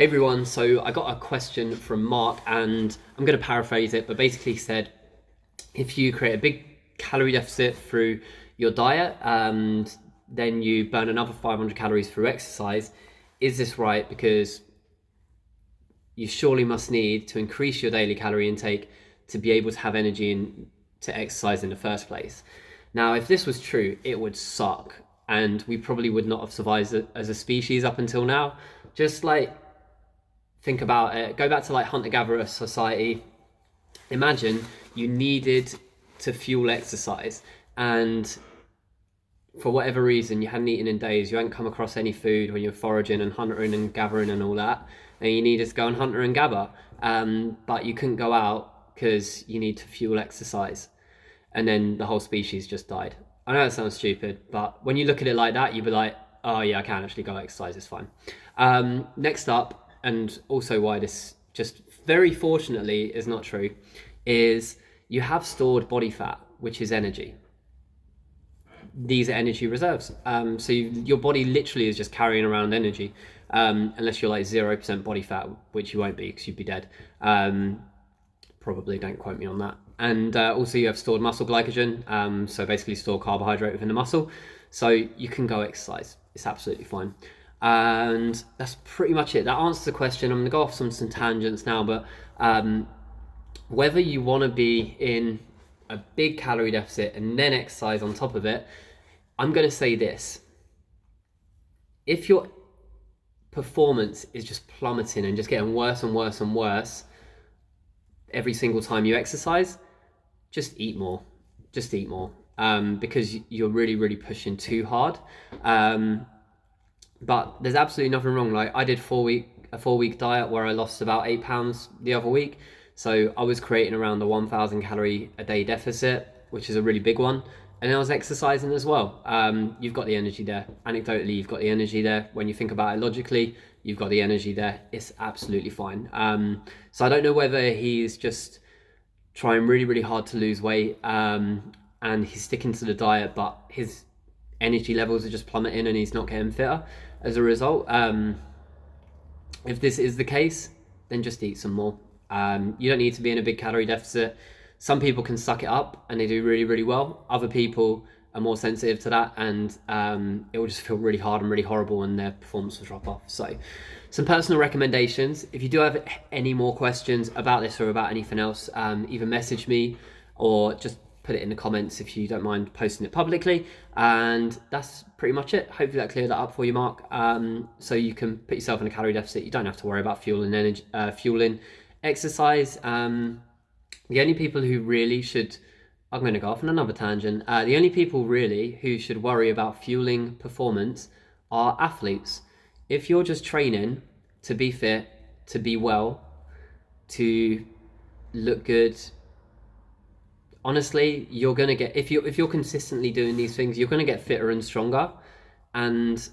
Hey everyone, so I got a question from Mark and I'm going to paraphrase it, but basically he said if you create a big calorie deficit through your diet and then you burn another 500 calories through exercise, is this right? Because you surely must need to increase your daily calorie intake to be able to have energy to exercise in the first place. Now, if this was true, it would suck and we probably would not have survived as a species up until now. Just like think about it, go back to like hunter-gatherer society. Imagine you needed to fuel exercise and for whatever reason you hadn't eaten in days, you hadn't come across any food when you're foraging and hunting and gathering and all that, and you needed to go and hunter and gather, but you couldn't go out because you need to fuel exercise, and then the whole species just died. I know that sounds stupid, but when you look at it like that, you'd be like, oh yeah, I can actually go exercise, it's fine. Next up, and also why this just very fortunately is not true, is you have stored body fat, which is energy. These are energy reserves. So your body literally is just carrying around energy, unless you're like 0% body fat, which you won't be because you'd be dead. Probably, don't quote me on that. And also you have stored muscle glycogen, so basically store carbohydrate within the muscle. So you can go exercise, it's absolutely fine. And that's pretty much it. That answers the question. I'm gonna go off some tangents now, but whether you wanna be in a big calorie deficit and then exercise on top of it, I'm gonna say this. If your performance is just plummeting and just getting worse and worse and worse every single time you exercise, just eat more. Just eat more, because you're really, really pushing too hard. But there's absolutely nothing wrong. Like I did a 4-week diet where I lost about 8 pounds the other week. So I was creating around the 1,000 calorie a day deficit, which is a really big one. And I was exercising as well. You've got the energy there. Anecdotally, you've got the energy there. When you think about it logically, you've got the energy there. It's absolutely fine. So I don't know whether he's just trying really, really hard to lose weight, and he's sticking to the diet, but his energy levels are just plummeting and he's not getting fitter as a result. If this is the case, then just eat some more. You don't need to be in a big calorie deficit. Some people can suck it up and they do really, really well. Other people are more sensitive to that, and it will just feel really hard and really horrible and their performance will drop off. So some personal recommendations. If you do have any more questions about this or about anything else, either message me or just put it in the comments if you don't mind posting it publicly. And that's pretty much it. Hopefully that cleared that up for you, Mark. So you can put yourself in a calorie deficit. You don't have to worry about fueling exercise. The only people who really should, I'm going to go off on another tangent. The only people really who should worry about fueling performance are athletes. If you're just training to be fit, to be well, to look good, honestly, you're gonna get, if you're consistently doing these things, you're gonna get fitter and stronger. And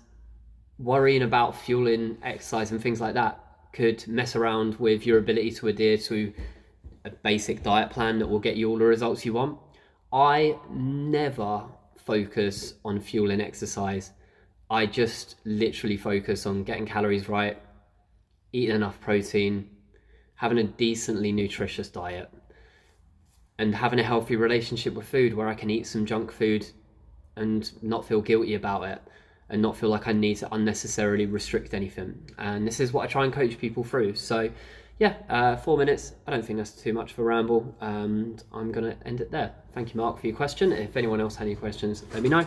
worrying about fueling exercise and things like that could mess around with your ability to adhere to a basic diet plan that will get you all the results you want. I never focus on fueling exercise. I just literally focus on getting calories right, eating enough protein, having a decently nutritious diet, and having a healthy relationship with food where I can eat some junk food and not feel guilty about it and not feel like I need to unnecessarily restrict anything. And this is what I try and coach people through. So yeah, 4 minutes. I don't think that's too much of a ramble, and I'm gonna end it there. Thank you, Mark, for your question. If anyone else had any questions, let me know.